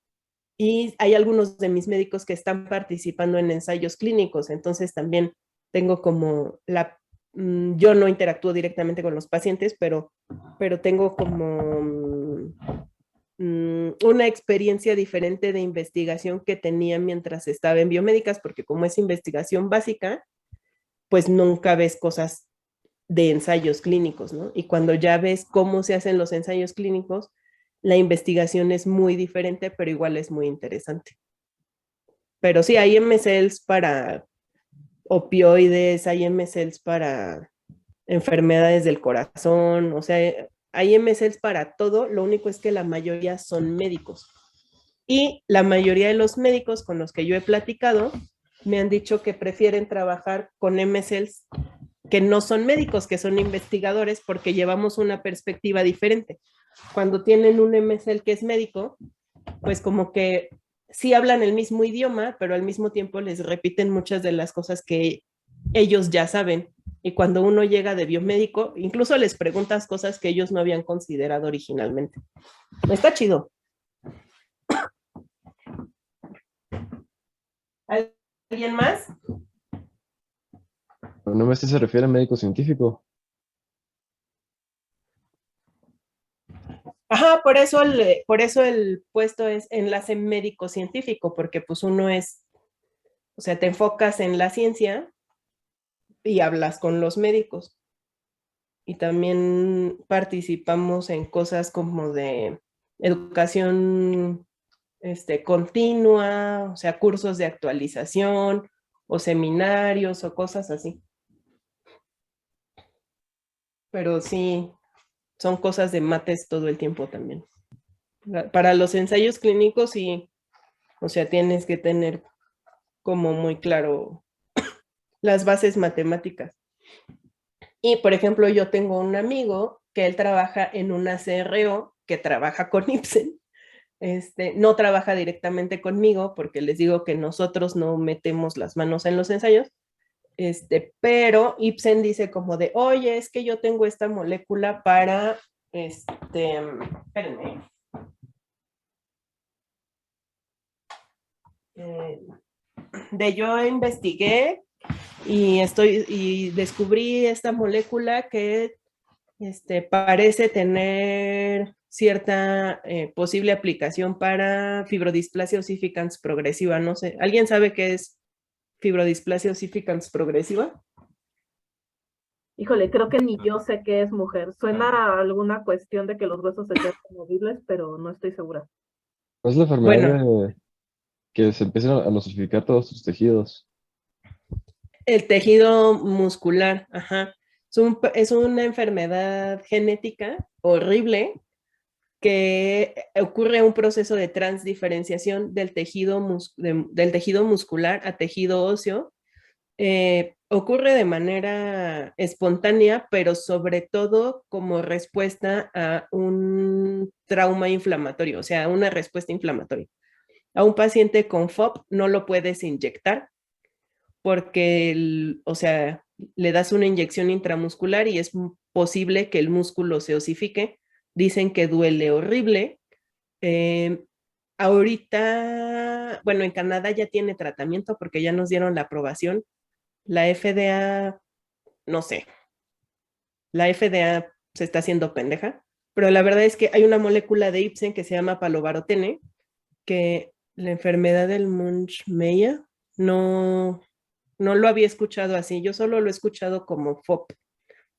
A: Y hay algunos de mis médicos que están participando en ensayos clínicos, entonces también tengo como yo no interactúo directamente con los pacientes, pero tengo como una experiencia diferente de investigación que tenía mientras estaba en biomédicas, porque como es investigación básica, pues nunca ves cosas de ensayos clínicos, ¿no? Y cuando ya ves cómo se hacen los ensayos clínicos, la investigación es muy diferente, pero igual es muy interesante. Pero sí, hay MCLs para opioides, hay MCLs para enfermedades del corazón, o sea, hay MCLs para todo, lo único es que la mayoría son médicos. Y la mayoría de los médicos con los que yo he platicado me han dicho que prefieren trabajar con MCLs que no son médicos, que son investigadores, porque llevamos una perspectiva diferente. Cuando tienen un MSL que es médico, pues como que sí hablan el mismo idioma, pero al mismo tiempo les repiten muchas de las cosas que ellos ya saben. Y cuando uno llega de biomédico, incluso les preguntas cosas que ellos no habían considerado originalmente. Está chido. ¿Alguien más?
C: No me sé si se refiere a médico científico.
A: Ajá, por eso el puesto es enlace médico-científico, porque pues uno es, o sea, te enfocas en la ciencia y hablas con los médicos. Y también participamos en cosas como de educación continua, o sea, cursos de actualización o seminarios o cosas así. Pero sí, son cosas de mates todo el tiempo también. Para los ensayos clínicos sí, o sea, tienes que tener como muy claro las bases matemáticas. Y, por ejemplo, yo tengo un amigo que él trabaja en una CRO que trabaja con Ipsen. No trabaja directamente conmigo porque les digo que nosotros no metemos las manos en los ensayos, pero Ipsen dice como de, oye, es que yo tengo esta molécula para, espérenme. Yo investigué y descubrí esta molécula que parece tener cierta posible aplicación para fibrodisplasia ossificans progresiva. No sé, ¿alguien sabe qué es fibrodisplasia ossificans progresiva?
B: Híjole, creo que ni yo sé qué es mujer. Suena a alguna cuestión de que los huesos se quedan movibles, pero no estoy segura.
C: ¿No es la enfermedad
A: Bueno,
C: que se empiezan a nosificar todos tus tejidos?
A: el tejido muscular, ajá. Es una enfermedad genética horrible que ocurre un proceso de transdiferenciación del tejido muscular a tejido óseo. Ocurre de manera espontánea, pero sobre todo como respuesta a un trauma inflamatorio, o sea, una respuesta inflamatoria. A un paciente con FOP no lo puedes inyectar porque, o sea, le das una inyección intramuscular y es posible que el músculo se osifique. Dicen que duele horrible. Ahorita, bueno, en Canadá ya tiene tratamiento porque ya nos dieron la aprobación. La FDA, no sé, la FDA se está haciendo pendeja, pero la verdad es que hay una molécula de Ipsen que se llama palovarotene, que la enfermedad del Munch-Meyer no lo había escuchado así, yo solo lo he escuchado como FOP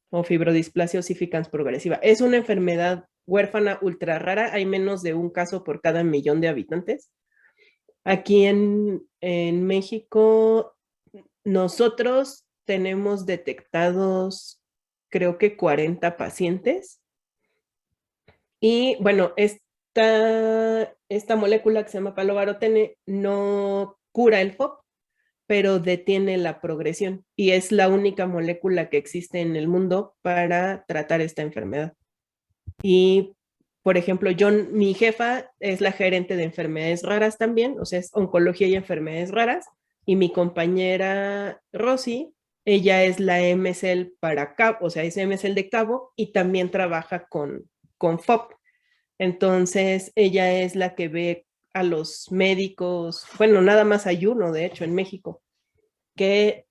A: o fibrodisplasia ossificans progresiva. Es una enfermedad huérfana ultra rara, hay menos de un caso por cada 1,000,000 de habitantes. Aquí en México, nosotros tenemos detectados, creo que 40 pacientes. Y bueno, esta molécula que se llama palovarotene no cura el FOP, pero detiene la progresión y es la única molécula que existe en el mundo para tratar esta enfermedad. Y, por ejemplo, mi jefa es la gerente de enfermedades raras también, o sea, es oncología y enfermedades raras, y mi compañera Rosy ella es la MSL para Cabo, o sea, es MSL de Cabo y también trabaja con FOP. Entonces, ella es la que ve a los médicos, bueno, nada más hay uno, de hecho, en México, que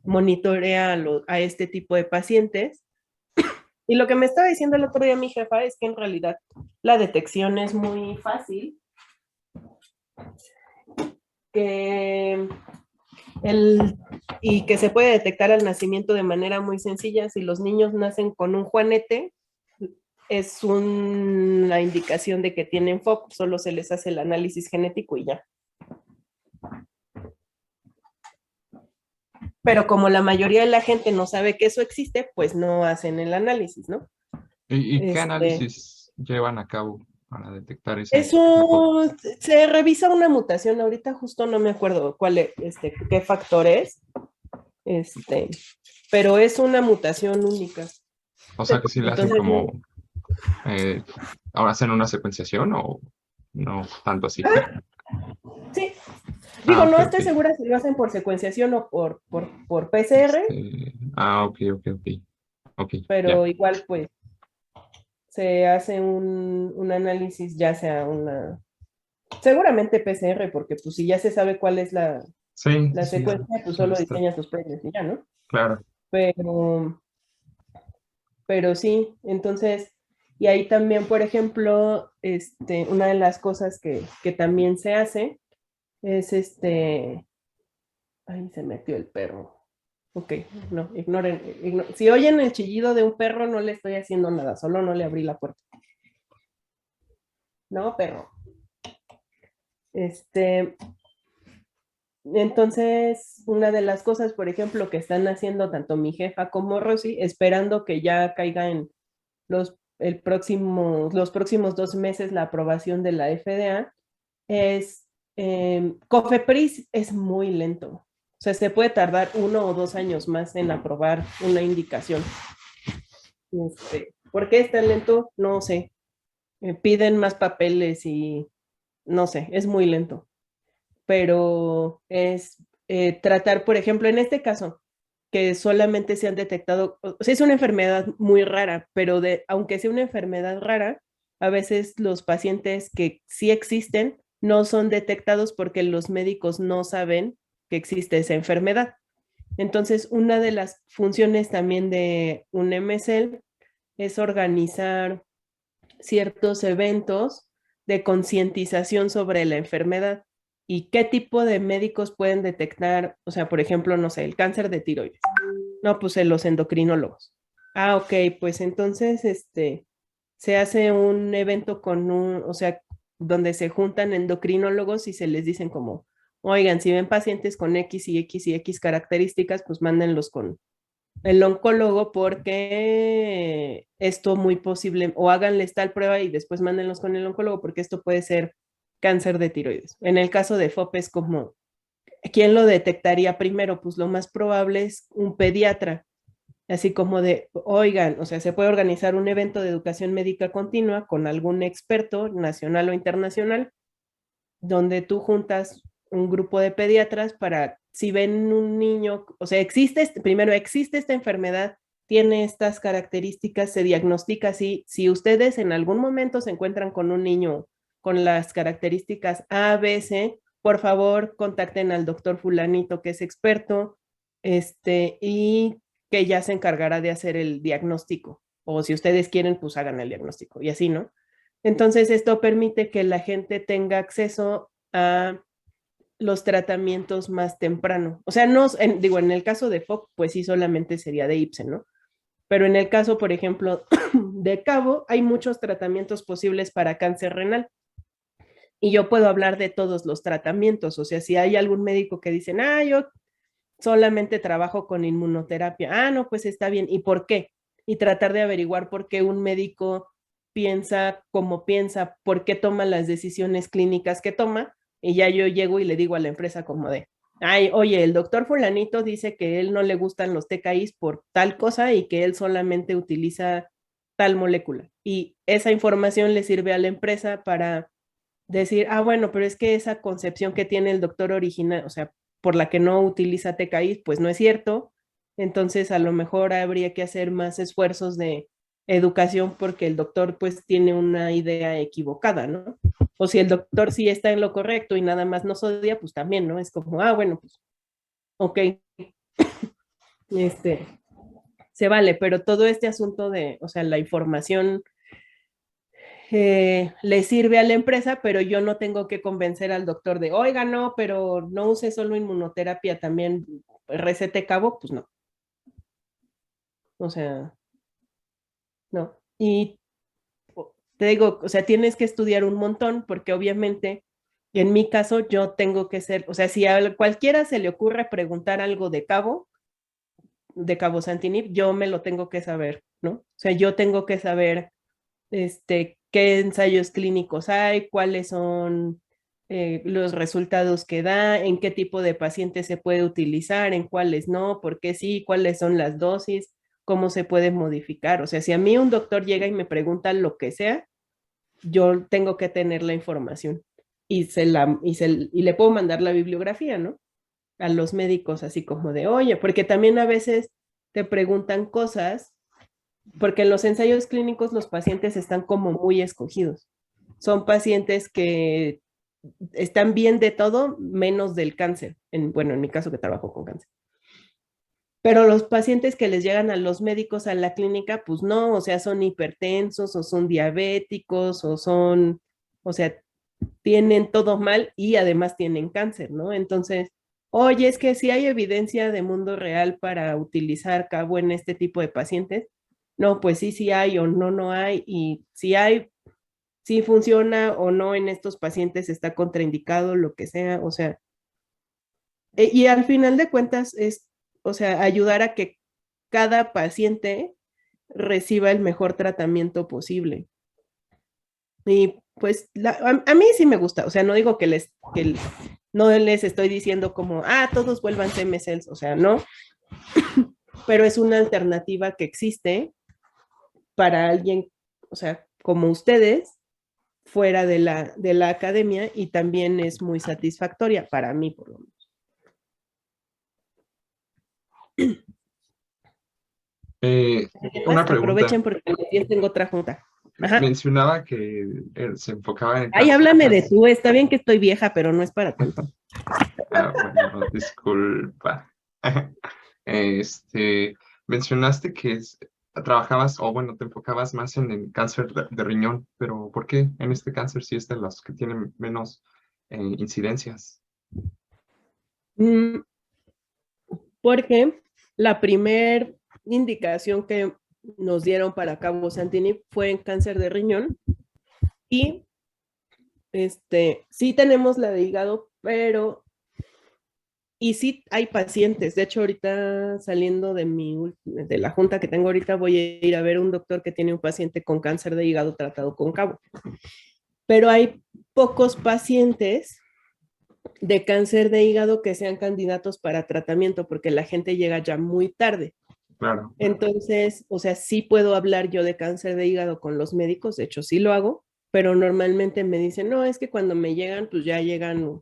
A: monitorea a este tipo de pacientes. Y lo que me estaba diciendo el otro día mi jefa es que en realidad la detección es muy fácil, y que se puede detectar al nacimiento de manera muy sencilla. Si los niños nacen con un juanete, es una indicación de que tienen FOP, solo se les hace el análisis genético y ya. Pero como la mayoría de la gente no sabe que eso existe, pues no hacen el análisis, ¿no?
G: ¿Y qué análisis llevan a cabo para detectar ese tipo?
A: Eso se revisa una mutación, ahorita justo no me acuerdo qué factor es, pero es una mutación única.
G: O sea que sí le hacen
A: Entonces,
G: como, ahora hacen una secuenciación o no tanto así.
A: sí, digo, no
G: ok,
A: estoy
G: ok.
A: segura si lo hacen por secuenciación o por PCR,
G: Ok,
A: pero
G: ya.
A: igual pues se hace un análisis, ya sea seguramente PCR, porque pues si ya se sabe cuál es la
G: Sí,
A: secuencia, pues
G: solo
A: solo
G: está.
A: diseñas tus premios y ya, ¿no?
G: Claro.
A: Pero sí, entonces, y ahí también, por ejemplo, una de las cosas que también se hace es ay, se metió el perro. Ok, no, ignoren. Si oyen el chillido de un perro, no le estoy haciendo nada, solo no le abrí la puerta. No, perro. Entonces, una de las cosas, por ejemplo, que están haciendo tanto mi jefa como Rosy, esperando que ya caiga en los próximos 2 meses la aprobación de la FDA, es COFEPRIS es muy lento. O sea, se puede tardar 1 o 2 años más en aprobar una indicación. ¿Por qué es tan lento? No sé. Piden más papeles y no sé, es muy lento. Pero es tratar, por ejemplo, en este caso, que solamente se han detectado, o sea, es una enfermedad muy rara, pero aunque sea una enfermedad rara, a veces los pacientes que sí existen no son detectados porque los médicos no saben que existe esa enfermedad. Entonces, una de las funciones también de un MSL es organizar ciertos eventos de concientización sobre la enfermedad y qué tipo de médicos pueden detectar, o sea, por ejemplo, no sé, el cáncer de tiroides. No, pues los endocrinólogos. Ah, ok, pues entonces, se hace un evento o sea, donde se juntan endocrinólogos y se les dicen como, oigan, si ven pacientes con X y X y X características, pues mándenlos con el oncólogo porque esto muy posible, o háganles tal prueba y después mándenlos con el oncólogo porque esto puede ser cáncer de tiroides. En el caso de FOP es como, ¿quién lo detectaría primero? Pues lo más probable es un pediatra, así como de, oigan, o sea, se puede organizar un evento de educación médica continua con algún experto nacional o internacional, donde tú juntas un grupo de pediatras para, si ven un niño, o sea, primero existe esta enfermedad, tiene estas características, se diagnostica así. Si ustedes en algún momento se encuentran con un niño con las características A, B, C, por favor contacten al doctor fulanito que es experto, y que ya se encargará de hacer el diagnóstico. O si ustedes quieren, pues hagan el diagnóstico y así, ¿no? Entonces, esto permite que la gente tenga acceso a los tratamientos más temprano. O sea, no, digo, en el caso de FOC, pues sí, solamente sería de Ipsen, ¿no? Pero en el caso, por ejemplo, de Cabo, hay muchos tratamientos posibles para cáncer renal. Y yo puedo hablar de todos los tratamientos. O sea, si hay algún médico que dice, yo solamente trabajo con inmunoterapia. No, pues está bien. ¿Y por qué? Y tratar de averiguar por qué un médico piensa como piensa, por qué toma las decisiones clínicas que toma, y ya yo llego y le digo a la empresa como de, oye, el doctor fulanito dice que él no le gustan los TKIs por tal cosa y que él solamente utiliza tal molécula. Y esa información le sirve a la empresa para decir, bueno, pero es que esa concepción que tiene el doctor original, o sea, por la que no utiliza TKI, pues no es cierto. Entonces a lo mejor habría que hacer más esfuerzos de educación porque el doctor pues tiene una idea equivocada, ¿no? O si el doctor sí está en lo correcto y nada más nos odia, pues también, ¿no? Es como, bueno, pues, ok, se vale, pero todo este asunto de, o sea, la información le sirve a la empresa, pero yo no tengo que convencer al doctor de, oiga, no, pero no use solo inmunoterapia, también recete cabo, pues no. O sea, no. Y te digo, o sea, tienes que estudiar un montón porque obviamente en mi caso yo tengo que ser, o sea, si a cualquiera se le ocurre preguntar algo de cabo Santinip, yo me lo tengo que saber, ¿no? O sea, yo tengo que saber qué ensayos clínicos hay, cuáles son los resultados que da, en qué tipo de pacientes se puede utilizar, en cuáles no, por qué sí, cuáles son las dosis, cómo se puede modificar. O sea, si a mí un doctor llega y me pregunta lo que sea, yo tengo que tener la información y le puedo mandar la bibliografía, ¿no? A los médicos, así como de, oye, porque también a veces te preguntan cosas, porque en los ensayos clínicos los pacientes están como muy escogidos. Son pacientes que están bien de todo menos del cáncer. Bueno, en mi caso que trabajo con cáncer. Pero los pacientes que les llegan a los médicos a la clínica, pues no, o sea, son hipertensos o son diabéticos o sea, tienen todo mal y además tienen cáncer, ¿no? Entonces, oye, es que si hay evidencia de mundo real para utilizar cabo en este tipo de pacientes, no, pues sí, sí hay o no, no hay, y si hay, si funciona o no en estos pacientes, está contraindicado, lo que sea, o sea, y al final de cuentas es, o sea, ayudar a que cada paciente reciba el mejor tratamiento posible. Y pues a mí sí me gusta, o sea, no digo no les estoy diciendo como, todos vuélvanse MSLs, o sea, no, pero es una alternativa que existe para alguien, o sea, como ustedes, fuera de la academia y también es muy satisfactoria para mí, por lo menos.
G: Una pregunta.
A: Aprovechen porque yo tengo otra junta. Ajá.
G: Mencionaba que se enfocaba en...
A: Ay, háblame de tú, está bien que estoy vieja, pero no es para tanto.
G: Bueno, disculpa. Mencionaste que trabajabas, o bueno, te enfocabas más en el cáncer de riñón, pero ¿por qué en este cáncer sí es de los que tienen menos incidencias?
A: Porque la primer indicación que nos dieron para cabo Santini fue en cáncer de riñón y sí tenemos la de hígado, pero y sí hay pacientes. De hecho, ahorita saliendo de la junta que tengo ahorita, voy a ir a ver un doctor que tiene un paciente con cáncer de hígado tratado con cabo. Pero hay pocos pacientes de cáncer de hígado que sean candidatos para tratamiento porque la gente llega ya muy tarde.
G: Claro.
A: Entonces, o sea, sí puedo hablar yo de cáncer de hígado con los médicos, de hecho sí lo hago, pero normalmente me dicen, no, es que cuando me llegan, pues ya llegan,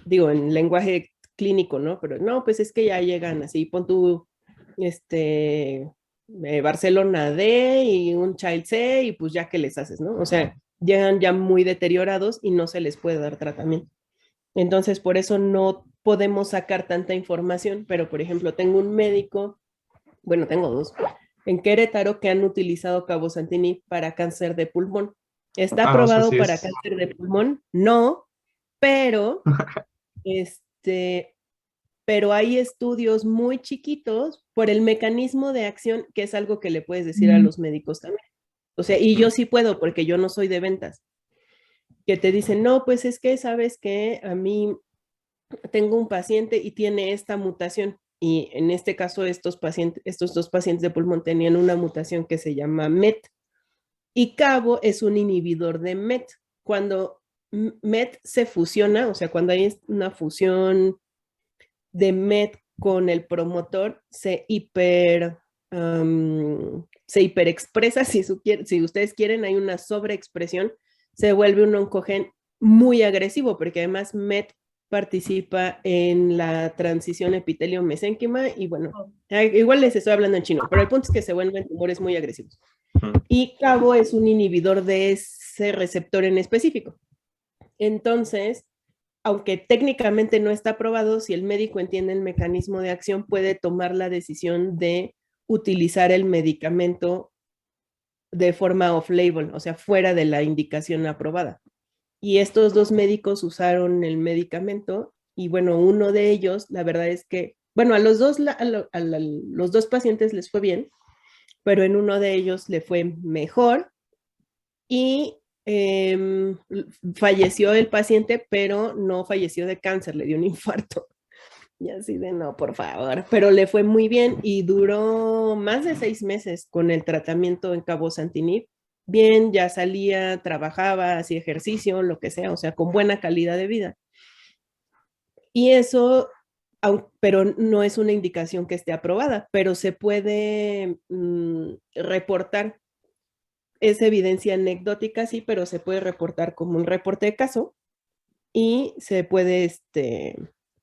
A: digo, en lenguaje clínico, ¿no? Pero no, pues es que ya llegan así, pon tú, Barcelona D y un Child C y pues ya que les haces, ¿no? O sea, llegan ya muy deteriorados y no se les puede dar tratamiento. Entonces, por eso no podemos sacar tanta información, pero por ejemplo, tengo un médico, bueno, tengo dos, en Querétaro que han utilizado cabozantinib para cáncer de pulmón. ¿Está aprobado
G: sí
A: para cáncer de pulmón? No, pero pero hay estudios muy chiquitos por el mecanismo de acción, que es algo que le puedes decir a los médicos también. O sea, y yo sí puedo porque yo no soy de ventas. Que te dicen, no, pues es que sabes que a mí tengo un paciente y tiene esta mutación. Y en este caso, estos dos pacientes de pulmón tenían una mutación que se llama MET. Y cabo es un inhibidor de MET. Cuando MET se fusiona, o sea, cuando hay una fusión de MET con el promotor, se hiperexpresa, si ustedes quieren, hay una sobreexpresión, se vuelve un oncogen muy agresivo, porque además MET participa en la transición epitelio-mesénquima y bueno, igual les estoy hablando en chino, pero el punto es que se vuelven tumores muy agresivos. Y CABO es un inhibidor de ese receptor en específico. Entonces, aunque técnicamente no está aprobado, si el médico entiende el mecanismo de acción, puede tomar la decisión de utilizar el medicamento de forma off-label, o sea, fuera de la indicación aprobada. Y estos dos médicos usaron el medicamento y bueno, uno de ellos, la verdad es que, bueno, a los dos, los dos pacientes les fue bien, pero en uno de ellos le fue mejor y falleció el paciente, pero no falleció de cáncer, le dio un infarto. Y así de no, por favor. Pero le fue muy bien y duró más de 6 meses con el tratamiento en cabozantinib. Bien, ya salía, trabajaba, hacía ejercicio, lo que sea, o sea, con buena calidad de vida. Y eso, pero no es una indicación que esté aprobada, pero se puede reportar. Es evidencia anecdótica, sí, pero se puede reportar como un reporte de caso y se puede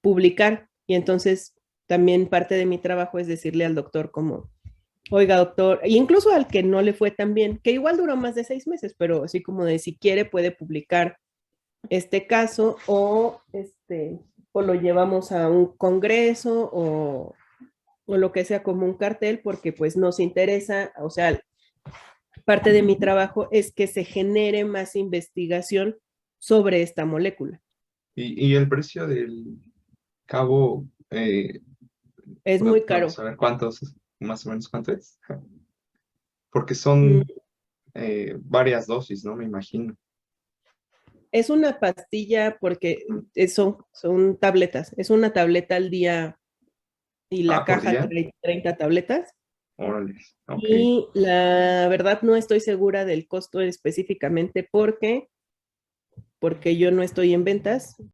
A: publicar. Y entonces también parte de mi trabajo es decirle al doctor como, oiga doctor, e incluso al que no le fue tan bien, que igual duró más de 6 meses, pero así como de si quiere puede publicar este caso o lo llevamos a un congreso o lo que sea como un cartel porque pues nos interesa, o sea, parte de mi trabajo es que se genere más investigación sobre esta molécula.
G: Y el precio del cabo,
A: Es muy caro.
G: ¿podemos saber cuántos, más o menos cuánto es? Porque son varias dosis, ¿no? Me imagino.
A: Es una pastilla porque son tabletas. Es una tableta al día y la
G: ¿por
A: caja
G: día?
A: trae 30 tabletas.
G: Órale, ok.
A: Y la verdad no estoy segura del costo específicamente porque yo no estoy en ventas,